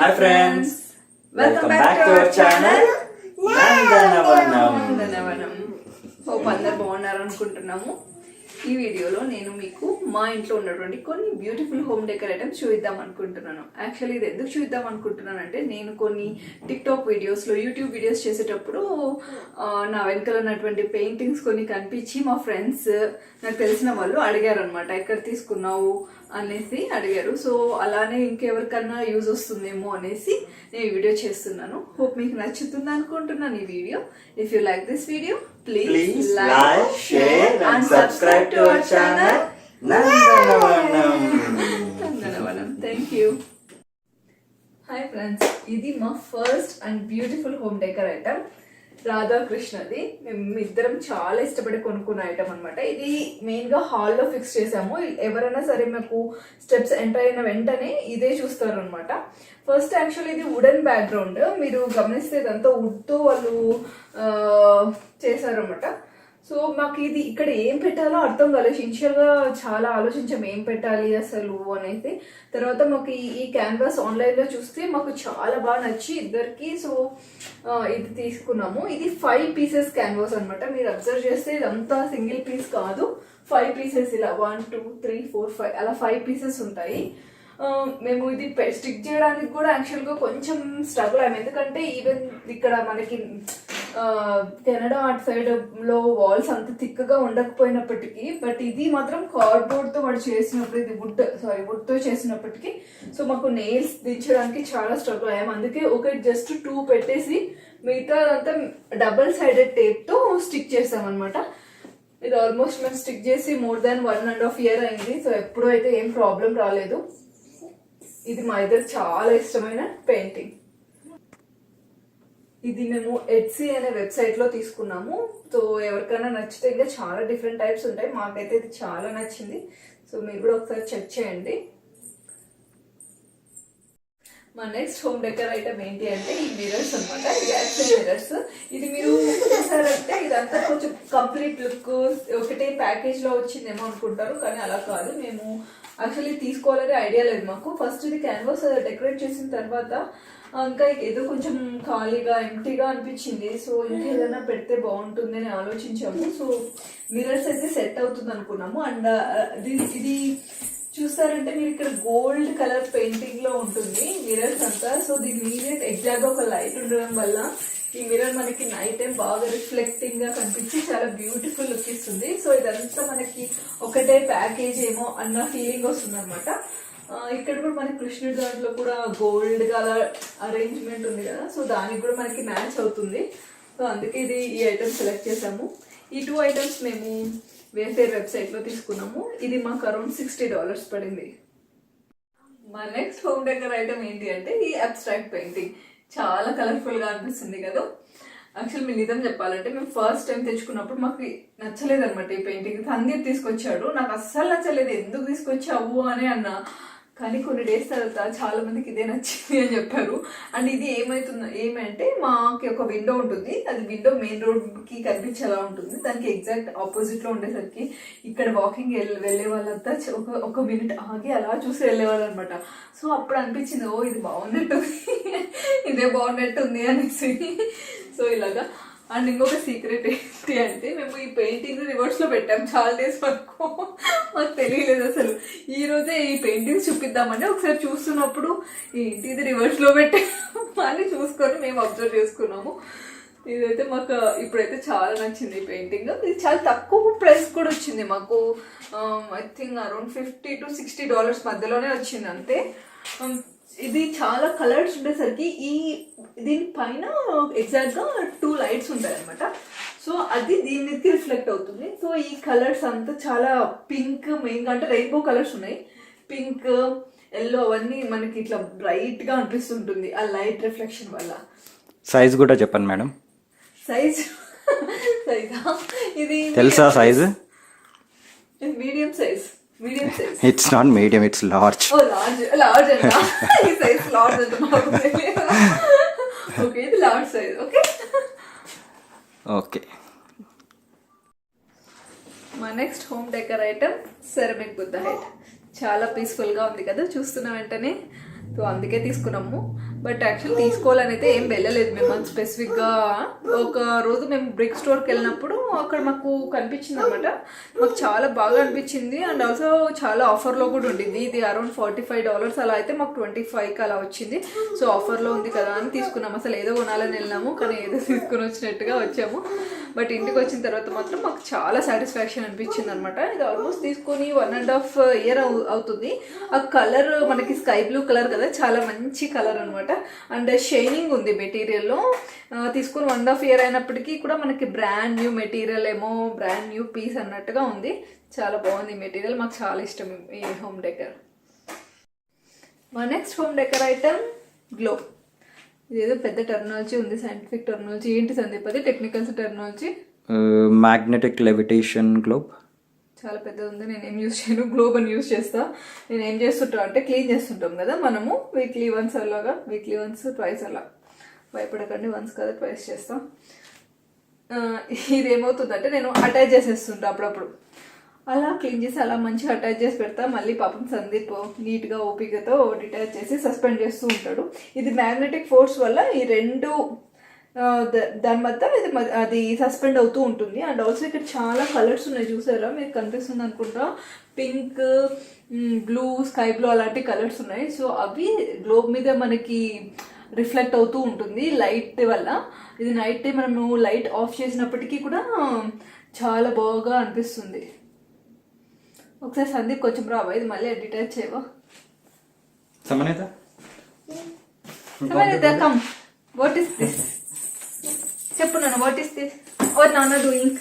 Hi friends, welcome back to our channel Nandanavanam. Hope అందరు బాగున్నారు అనుకుంటున్నాము. ఈ వీడియోలో నేను మీకు మా ఇంట్లో ఉన్నటువంటి కొన్ని బ్యూటిఫుల్ హోమ్ డెకర్ ఐటమ్స్ చూద్దాం అనుకుంటున్నాను. యాక్చువల్లీ ఇది ఎందుకు చూద్దాం అనుకుంటున్నాను అంటే నేను కొన్ని టిక్టాక్ వీడియోస్లో యూట్యూబ్ వీడియోస్ చేసేటప్పుడు నా వెనకాల ఉన్నటువంటి పెయింటింగ్స్ కొన్ని కనిపించి మా ఫ్రెండ్స్ నాకు తెలిసిన వాళ్ళు అడిగారు అనమాట, ఎక్కడ తీసుకున్నావు అనేసి అడిగారు. సో అలానే ఇంకెవరికన్నా యూజ్ వస్తుందేమో అనేసి నేను ఈ వీడియో చేస్తున్నాను. హోప్ మీకు నచ్చుతుంది అనుకుంటున్నాను ఈ వీడియో. If you like this video please like, share and subscribe to our channel Nandanavanam. Thank you. Hi friends, ఇది మా first and beautiful home decor item రాధాకృష్ణది. మేము ఇద్దరం చాలా ఇష్టపడి కొనుక్కున్న ఐటమ్ అనమాట. ఇది మెయిన్గా హాల్లో ఫిక్స్ చేసాము. ఎవరైనా సరే మాకు స్టెప్స్ ఎంటర్ అయిన వెంటనే ఇదే చూస్తారు అనమాట. ఫస్ట్ యాక్చువల్లీ ఇది వుడెన్ బ్యాక్గ్రౌండ్, మీరు గమనిస్తే ఇదంతా వుడ్తో వాళ్ళు చేశారనమాట. సో మాకు ఇది ఇక్కడ ఏం పెట్టాలో అర్థం కాలేదు. ఇనిషియల్గా చాలా ఆలోచించాం ఏం పెట్టాలి అసలు అనేసి. తర్వాత మాకు ఈ క్యాన్వాస్ ఆన్లైన్లో చూస్తే మాకు చాలా బాగా నచ్చి ఇద్దరికి సో ఇది తీసుకున్నాము. ఇది 5 pieces క్యాన్వాస్ అనమాట. మీరు అబ్జర్వ్ చేస్తే ఇదంతా సింగిల్ పీస్ కాదు, 5 pieces, ఇలా 1 2 3 4 5 అలా 5 pieces ఉంటాయి. మేము ఇది స్టిక్ చేయడానికి కూడా యాక్చువల్గా కొంచెం స్ట్రగుల్ అయ్యాము. ఎందుకంటే ఈవెన్ ఇక్కడ మనకి కెనడా అటు సైడ్ లో వాల్స్ అంత థిక్గా ఉండకపోయినప్పటికీ, బట్ ఇది మాత్రం కార్డ్బోర్డ్ తో వాడు చేసినప్పుడు, ఇది వుడ్ తో చేసినప్పటికీ సో మాకు నెయిల్స్ దించడానికి చాలా స్ట్రగుల్ అయ్యాము. అందుకే జస్ట్ 2 పెట్టేసి మిగతా అంతా డబుల్ సైడెడ్ టేప్ తో స్టిక్ చేసామన్నమాట. ఇది ఆల్మోస్ట్ మేము స్టిక్ చేసి more than 1.5 years అయింది. సో ఎప్పుడూ అయితే ఏం ప్రాబ్లం రాలేదు. ఇది మా ఇద్దరు చాలా ఇష్టమైన పెయింటింగ్. ఇది మేము ఎట్సీ అనే వెబ్సైట్ లో తీసుకున్నాము. సో ఎవరికైనా నచ్చితే ఇంకా చాలా డిఫరెంట్ టైప్స్ ఉంటాయి. మాకైతే ఇది చాలా నచ్చింది. సో మీరు కూడా ఒకసారి చెక్ చేయండి. మా నెక్స్ట్ హోమ్ డెకర్ ఐటమ్ ఏంటి అంటే ఈ మిరర్స్ అనమాట. ఈ యాక్చువల్ మిరర్స్. ఇది మీరు చూసారంటే ఇదంతా కొంచెం కంప్లీట్ లుక్ ఒకటే ప్యాకేజ్ లో వచ్చిందేమో అనుకుంటారు, కానీ అలా కాదు. మేము యాక్చువల్లీ తీసుకోవాలనే ఐడియా లేదు మాకు. ఫస్ట్ ఇది క్యాన్వాస్ డెకరేట్ చేసిన తర్వాత ఇంకా ఏదో కొంచెం ఖాళీగా ఎంటీగా అనిపించింది. సో ఇంకా ఏదైనా పెడితే బాగుంటుంది అని ఆలోచించాము. సో మిరర్స్ అయితే సెట్ అవుతుంది అనుకున్నాము. అండ్ ఇది చూస్తారంటే మీరు ఇక్కడ గోల్డ్ కలర్ పెయింటింగ్ లో ఉంటుంది మిరర్స్ అంతా. సో దీని మీద ఎగ్జాక్ట్ గా ఒక లైట్ ఉండడం వల్ల ఈ మిర్రర్ మనకి నైట్ టైం బాగా రిఫ్లెక్టింగ్ గా కనిపించి చాలా బ్యూటిఫుల్ లుక్ ఇస్తుంది. సో ఇదంతా మనకి ఒకటే ప్యాకేజ్ ఏమో అన్న ఫీలింగ్ వస్తుంది అనమాట. ఇక్కడ కూడా మనకి కృష్ణుడి దాంట్లో కూడా గోల్డ్ కలర్ అరేంజ్మెంట్ ఉంది కదా, సో దానికి కూడా మనకి మ్యాచ్ అవుతుంది. సో అందుకే ఈ ఐటమ్ సెలెక్ట్ చేసాము. ఈ 2 items మేము వేఫేర్ వెబ్సైట్ లో తీసుకున్నాము. ఇది మాకు అరౌండ్ $60 పడింది. మా నెక్స్ట్ హోమ్ డెకర్ ఐటమ్ ఏంటి అంటే ఈ అబ్స్ట్రాక్ట్ పెయింటింగ్. చాలా కలర్ఫుల్ గా అనిపిస్తుంది కదా. యాక్చువల్ మీరు నిజం చెప్పాలంటే మేము ఫస్ట్ టైం తెచ్చుకున్నప్పుడు మాకు నచ్చలేదు అనమాట ఈ పెయింటింగ్. సందీప్ తీసుకొచ్చాడు, నాకు అస్సలు నచ్చలేదు. ఎందుకు తీసుకొచ్చావు అని అన్నా, కానీ కొన్ని డేస్ తర్వాత చాలా మందికి ఇదే నచ్చింది అని చెప్పారు. అండ్ ఇది ఏమంటే మాకి ఒక విండో ఉంటుంది, అది విండో మెయిన్ రోడ్ కి కనిపించేలా ఉంటుంది. దానికి ఎగ్జాక్ట్ ఆపోజిట్ లో ఉండేసరికి ఇక్కడ వాకింగ్ వెళ్ళే వాళ్ళంతా ఒక మినిట్ ఆగి అలా చూసి వెళ్ళేవాళ్ళు అనమాట. సో అప్పుడు అనిపించింది, ఓ ఇది బాగున్నట్టుంది, ఇదే బాగున్నట్టుంది అనేసి. సో ఇలాగా. అండ్ ఇంకొక సీక్రెట్ ఏంటి అంటే మేము ఈ పెయింటింగ్ రివర్స్ లో పెట్టాం చాలా డేస్ వరకు. మాకు తెలియలేదు అసలు. ఈ రోజే ఈ పెయింటింగ్స్ చూపిద్దామని ఒకసారి చూస్తున్నప్పుడు ఏంటి ఇది రివర్స్ లో పెట్టాము అని చూసుకొని మేము అబ్జర్వ్ చేసుకున్నాము. ఇదైతే మాకు ఇప్పుడైతే చాలా నచ్చింది ఈ పెయింటింగ్. ఇది చాలా తక్కువ ప్రైస్ కూడా వచ్చింది మాకు. ఐ థింక్ అరౌండ్ $50 to $60 మధ్యలోనే వచ్చింది అంతే. ఇది చాలా కలర్స్ ఉండేసరికి దీనిపైన ఎగ్జాక్ట్ గా 2 lights ఉంటాయి అనమాట. సో అది దీని మీదకి రిఫ్లెక్ట్ అవుతుంది. సో ఈ కలర్స్ అంతా చాలా పింక్, మెయిన్ అంటే రెయిన్బో కలర్స్ ఉన్నాయి. పింక్, ఎల్లో అవన్నీ మనకి ఇట్లా బ్రైట్ గా అనిపిస్తుంటుంది ఆ లైట్ రిఫ్లెక్షన్ వల్ల. సైజ్ కూడా చెప్పండి మేడం. సైజా? ఇది తెలుసా size? Medium size. It's not medium, it's large. Oh, large and he says large at the moment. Okay, the large size. Okay. My next home decor item, ceramic Buddha head. చాలా పీస్ఫుల్గా ఉంది కదా చూస్తున్న వెంటనే. So అందుకే తీసుకున్నాము. But actual తీసుకోవాలని అయితే ఏం వెళ్ళలేదు మేము అంత స్పెసిఫిక్గా. ఒక రోజు మేము బ్రిక్ స్టోర్కి వెళ్ళినప్పుడు అక్కడ మాకు కనిపించింది అనమాట. మాకు చాలా బాగా అనిపించింది అండ్ ఆల్సో చాలా ఆఫర్లో కూడా ఉండింది. ఇది అరౌండ్ $45 అలా అయితే మాకు 25కి అలా వచ్చింది. సో ఆఫర్లో ఉంది కదా అని తీసుకున్నాం. అసలు ఏదో కొనాలని వెళ్ళాము కానీ ఏదో తీసుకుని వచ్చినట్టుగా వచ్చాము. బట్ ఇంటికి వచ్చిన తర్వాత మాత్రం మాకు చాలా సాటిస్ఫాక్షన్ అనిపించింది అనమాట. ఇది ఆల్మోస్ట్ తీసుకొని 1.5 year అవుతుంది. ఆ కలర్ మనకి స్కై బ్లూ కలర్ కదా, చాలా మంచి కలర్ అనమాట. అండ్ షైనింగ్ ఉంది మెటీరియల్లో. తీసుకొని 1.5 year అయినప్పటికీ కూడా మనకి బ్రాండ్ న్యూ మెటీరియల్ ఏమో, బ్రాండ్ న్యూ పీస్ అన్నట్టుగా ఉంది. చాలా బాగుంది మెటీరియల్, మాకు చాలా ఇష్టం ఈ హోమ్ డెకర్. మా next home decor item globe. ఇదేదో పెద్ద టెర్మినాలజీ ఉంది, సైంటిఫిక్ టెర్మినాలజీ. ఏంటి సందీప్ అది technicals terminology? Magnetic levitation globe. చాలా పెద్దది ఉంది. నేను ఏం యూజ్ చేయను, గ్లోబ్ అని యూజ్ చేస్తా. నేను ఏం చేస్తుంటా అంటే క్లీన్ చేస్తుంటాం కదా మనము, వీక్లీ వన్స్ అలాగా, వీక్లీ వన్స్ ట్వైస్ అలా. భయపడకండి, వన్స్ కదా ట్వైస్ చేస్తాం. ఇది ఏమవుతుందంటే నేను అటాచ్ చేసేస్తుంటా అప్పుడప్పుడు. అలా క్లీన్ చేసి అలా మంచిగా అటాచ్ చేసి పెడతా. మళ్ళీ పాపం సందీప్ నీట్గా ఓపికతో డిటాచ్ చేసి సస్పెండ్ చేస్తూ ఉంటాడు. ఇది మ్యాగ్నెటిక్ ఫోర్స్ వల్ల ఈ రెండు దాని మధ్య అది సస్పెండ్ అవుతూ ఉంటుంది. అండ్ ఆల్సో ఇక్కడ చాలా కలర్స్ ఉన్నాయి, చూసారా మీకు కనిపిస్తుంది అనుకుంటా. పింక్, బ్లూ, స్కై బ్లూ అలాంటి కలర్స్ ఉన్నాయి. సో అవి గ్లోబ్ మీద మనకి రిఫ్లెక్ట్ అవుతూ ఉంటుంది లైట్ వల్ల. ఇది నైట్ టైం మనము లైట్ ఆఫ్ చేసినప్పటికీ కూడా చాలా బాగా అనిపిస్తుంది. ఒకసారి సందీప్ కొంచెం రావా, ఇది మళ్ళీ డిటాచ్ చేయవా? సమనేత కమ్. What is this? చెప్పు నాన్న, వాట్ ఈస్ దిస్? వాట్ నాన్న డూయింగ్?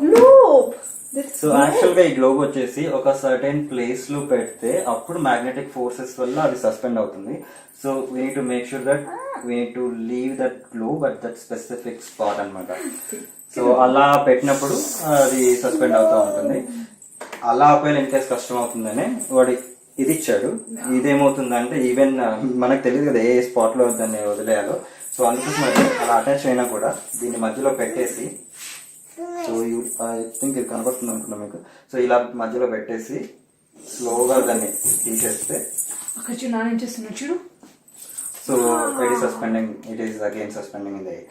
గ్లోబ్. సో యాక్చువల్ గా ఈ గ్లోబ్ వచ్చేసి ఒక సర్టెన్ ప్లేస్ లో పెడితే అప్పుడు మ్యాగ్నెటిక్ ఫోర్సెస్ వల్ల అది సస్పెండ్ అవుతుంది. So we need to make sure that we need to leave that globe at that specific spot అన్నమాట. సో అలా పెట్టినప్పుడు అది సస్పెండ్ అవుతూ ఉంటుంది. అలా ఒకవేళ ఇన్ కేస్ కష్టం అవుతుందని వాడు ఇది ఇచ్చాడు. ఇదేమవుతుందంటే ఈవెన్ మనకు తెలియదు కదా ఏ స్పాట్ లో దాన్ని వదిలేయాలో. సో అందుకోసం అలా అటాచ్ అయినా కూడా దీన్ని మధ్యలో పెట్టేసి, సో ఐ థింక్ ఇది కనబడుతుంది అనుకున్నా మీకు. సో ఇలా మధ్యలో పెట్టేసి స్లోగా దాన్ని తీసేస్తే అక్కడ చూడు. So it is suspending, it is again suspending in the air.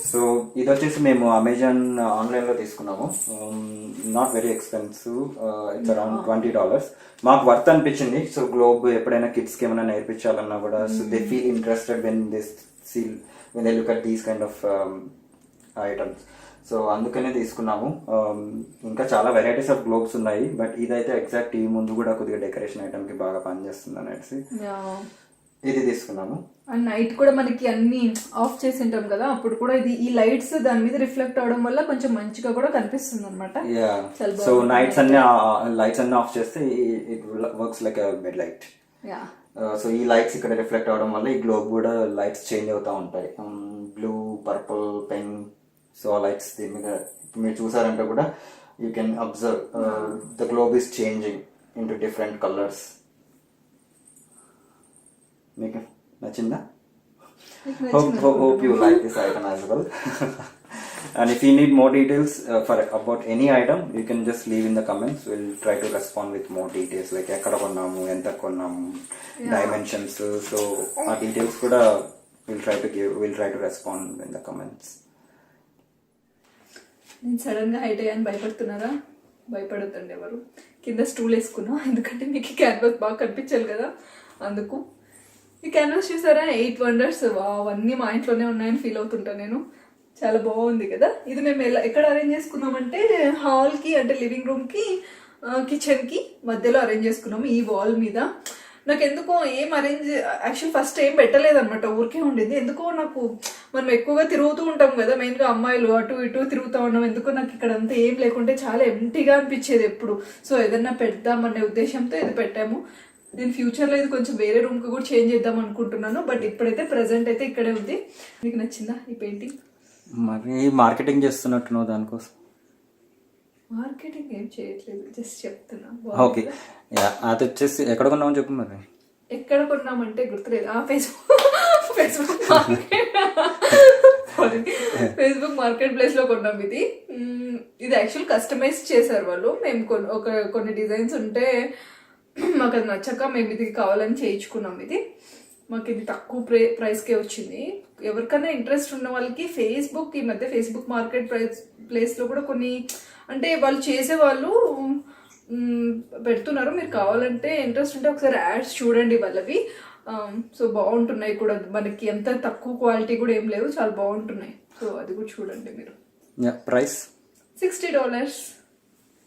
So ఇది వచ్చేసి మేము అమెజాన్ ఆన్లైన్ లో తీసుకున్నాము. Not very expensive, it's around $20. మాకు వర్త్ అనిపించింది. సో గ్లోబ్ ఎప్పుడైనా కిడ్స్ కి ఏమైనా నేర్పించాలన్నా కూడా so they feel interested when they look at these kind of items. So అందుకనే తీసుకున్నాము. ఇంకా చాలా వెరైటీస్ ఆఫ్ గ్లోబ్స్ ఉన్నాయి, బట్ ఇదైతే ఎగ్జాక్ట్ టీవీ ముందు కూడా కొద్దిగా డెకరేషన్ ఐటమ్ కి బాగా పనిచేస్తుంది అనేసి ఇది తీసుకున్నాము. అండ్ నైట్ కూడా మనకి అన్ని ఆఫ్ చేసి ఉంటాం కదా, అప్పుడు కూడా ఇది ఈ లైట్స్ దాని మీద రిఫ్లెక్ట్ అవడం వల్ల కొంచెం మంచిగా కూడా కనిపిస్తుంది అనమాట. సో నైట్స్ అన్ని లైట్స్ అన్ని ఆఫ్ చేస్తే it works like bed light. So ఈ లైట్స్ ఇక్కడ రిఫ్లెక్ట్ అవడం వల్ల ఈ గ్లోబ్ కూడా లైట్స్ చేంజ్ అవుతా ఉంటాయి. Blue, purple, pink. సో ఆ లైట్స్ దీని మీద మీరు చూసారంటే కూడా you can observe the globe is changing in to different colours. మీకు నచ్చిందా? Hope you like this item as well. And if you need more details about any item, you can just leave in the comments. We'll try to respond with more details, like ekkada konnamu, enta konnamu, dimensions. So our details kuda we'll try to respond in the comments. నేను sudden గా height అయ్యాను, భయపడుతున్నారా? భయపడుతుండే ఎవరు. కింద stool వేసుకున్నా, ఎందుకంటే మీకు canvas బాగా కనిపించాలి కదా, అందుకు. ఈ క్యాన్వాస్ చూసారా, 8 wonders. అవన్నీ మా ఇంట్లోనే ఉన్నాయని ఫీల్ అవుతుంటాను నేను. చాలా బాగుంది కదా. ఇది మేము ఎక్కడ అరేంజ్ చేసుకున్నామంటే హాల్కి, అంటే లివింగ్ రూమ్కి, కిచెన్కి మధ్యలో అరేంజ్ చేసుకున్నాము ఈ వాల్ మీద. నాకు ఎందుకో ఏం యాక్చువల్ ఫస్ట్ ఏం పెట్టలేదు అనమాట, ఊరికే ఉండేది. ఎందుకో నాకు, మనం ఎక్కువగా తిరుగుతూ ఉంటాం కదా, మెయిన్గా అమ్మాయిలు అటు ఇటు తిరుగుతూ ఉన్నాం. ఎందుకో నాకు ఇక్కడ అంతా ఏం లేకుంటే చాలా ఎంటీగా అనిపించేది ఎప్పుడు. సో ఏదన్నా పెడదామనే ఉద్దేశంతో ఇది పెట్టాము. నేను ఫ్యూచర్లో ఇది కొంచెం వేరే రూమ్కి కూడా చేంజ్ చేద్దాం అనుకుంటున్నాను, బట్ ఇప్పుడైతే ప్రెసెంట్ అయితే ఇక్కడే ఉంది. మీకు నచ్చిందా ఈ పెయింటింగ్? మరి మార్కెటింగ్ చేస్తున్నట్టున్నావు దానికోసం? మార్కెటింగ్ ఏం చేయట్లేదు, జస్ట్ చెప్తున్నా. ఓకే, అది వచ్చేసి ఎక్కడ కొన్నామని చెప్పు. మరి ఎక్కడ కొన్నామంటే గుర్తులేదు. ఫేస్బుక్ మార్కెట్ ప్లేస్ లో కొన్నాం. ఇది యాక్చువల్ కస్టమైజ్ చేశారు వాళ్ళు. మేము కొన్ని డిజైన్స్ ఉంటే మాకు అది నచ్చక మేము ఇది కావాలని చేయించుకున్నాం. ఇది మాకు ఇది తక్కువ ప్రైస్కే వచ్చింది. ఎవరికైనా ఇంట్రెస్ట్ ఉన్న వాళ్ళకి ఫేస్బుక్, ఈ మధ్య ఫేస్బుక్ మార్కెట్ ప్లేస్లో కూడా కొన్ని అంటే వాళ్ళు చేసేవాళ్ళు పెడుతున్నారు. మీరు కావాలంటే ఇంట్రెస్ట్ ఉంటే ఒకసారి యాడ్స్ చూడండి వాళ్ళవి. సో బాగుంటున్నాయి కూడా, మనకి ఎంత తక్కువ క్వాలిటీ కూడా ఏం లేవు, చాలా బాగుంటున్నాయి. సో అది కూడా చూడండి మీరు. Price $60.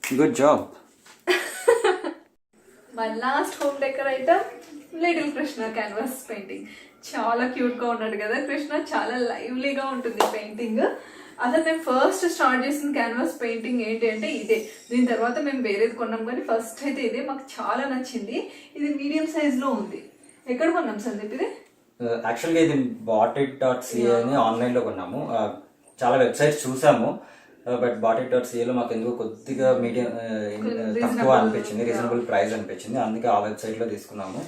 Good job. My last home decor item little Krishna canvas painting. చాలా క్యూట్గా ఉన్నాడు కదా కృష్ణ, చాలా లైవ్లీగా ఉంటుంది పెయింటింగ్. అసలు మేము ఫస్ట్ స్టార్ట్ చేసిన క్యాన్వాస్ పెయింటింగ్ ఏంటి అంటే ఇదే. దీని తర్వాత మేము వేరేది కొన్నాం, కానీ ఫస్ట్ అయితే ఇదే మాకు చాలా నచ్చింది. ఇది మీడియం సైజ్లో ఉంది. ఎక్కడ కొన్నాం సందీప్ ఇది? యాక్చువల్గా ఇది boughtit.ca అని ఆన్లైన్లో కొన్నాము. చాలా వెబ్సైట్స్ చూసాము, బట్ boughtit.ca మాకు ఎందుకు కొద్దిగా మీడియం తక్కువ అనిపించింది, రీజనబుల్ ప్రైస్ అనిపించింది, అందుకే ఆ వెబ్సైట్లో తీసుకున్నాము.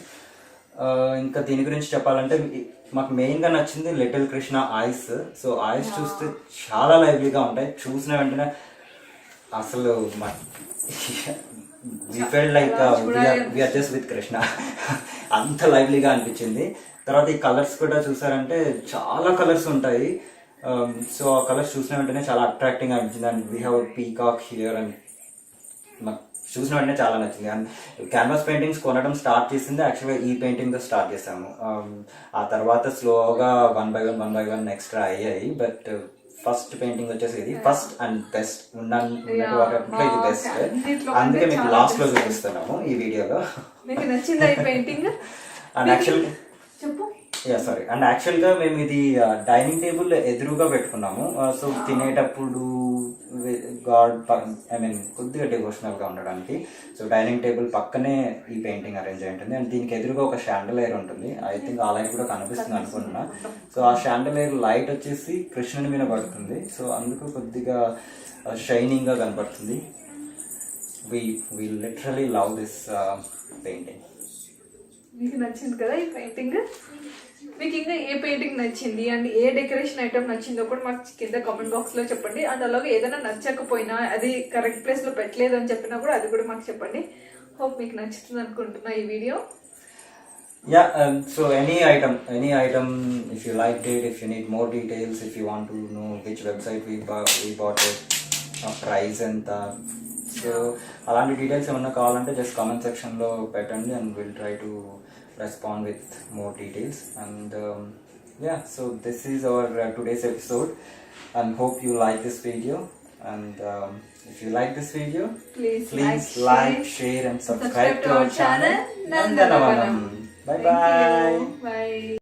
ఇంకా దీని గురించి చెప్పాలంటే మాకు మెయిన్గా నచ్చింది little Krishna ice. So ice చూస్తే చాలా లైవ్లీగా ఉంటాయి. చూసిన వెంటనే అసలు we felt like we are just with Krishna. అంత లైవ్లీగా అనిపించింది. తర్వాత ఈ కలర్స్ కూడా చూసారంటే చాలా కలర్స్ ఉంటాయి. సో ఆ కలర్స్ చూసిన వెంటనే చాలా అట్రాక్టింగ్ అనిపించింది. And we have peacock here and నాకు చూసిన వెంటనే చాలా నచ్చింది. అండ్ క్యాన్వాస్ పెయింటింగ్స్ కొనడం స్టార్ట్ చేసింది యాక్చువల్గా ఈ పెయింటింగ్తో స్టార్ట్ చేసాము. ఆ తర్వాత స్లోగా వన్ బై వన్ ఎక్స్ట్రా అయ్యాయి. బట్ ఫస్ట్ పెయింటింగ్ వచ్చేసి ఇది ఫస్ట్ అండ్ బెస్ట్ ఉన్నట్టు ఇది బెస్ట్. అందుకే మీకు లాస్ట్ లో చూపిస్తున్నాము ఈ వీడియోలో. మీకు నచ్చిందా ఈ పెయింటింగ్? అండ్ యాక్చువల్ చెప్పు. అండ్ యాక్చువల్గా మేము ఇది డైనింగ్ టేబుల్ ఎదురుగా పెట్టుకున్నాము. సో తినేటప్పుడు గాడ్ కొద్దిగా డివోషనల్ గా ఉండడానికి. సో డైనింగ్ టేబుల్ పక్కనే ఈ పెయింటింగ్ అరేంజ్ అయి ఉంటుంది. అండ్ దీనికి ఎదురుగా ఒక షాండలైర్ ఉంటుంది. ఐ థింక్ ఆ లైట్ కూడా కనిపిస్తుంది అనుకుంటున్నా. సో ఆ షాండలైర్ లైట్ వచ్చేసి కృష్ణుని మీద పడుతుంది. సో అందుకు కొద్దిగా షైనింగ్ గా కనపడుతుంది. we literally love this painting. మీకు నచ్చింది కదా ఈ పెయింటింగ్? మీకు ఇంకా ఏ పెయింటింగ్ నచ్చింది అండ్ ఏ డెకరేషన్ ఐటమ్ నచ్చిందో కూడా మాకు కింద కామెంట్ బాక్స్ లో చెప్పండి. అండ్ అలాగే ఏదైనా నచ్చకపోయినా, అది కరెక్ట్ ప్లేస్ లో పెట్టలేదు అని చెప్పినా కూడా అది కూడా మాకు చెప్పండి. హోప్ మీకు నచ్చుతుంది అనుకుంటున్నా ఈ video. So any item, if you liked it, if you need more details, if you want to know which website we bought it, price ఎంత, సో అలాంటి డీటెయిల్స్ ఏమన్నా కావాలంటే జస్ట్ కామెంట్ సెక్షన్లో పెట్టండి and will try to respond with more details. And so this is our today's episode and hope you like this video. And if you like this video, please like, share and subscribe to our channel Nandanavanam. Bye bye. Bye.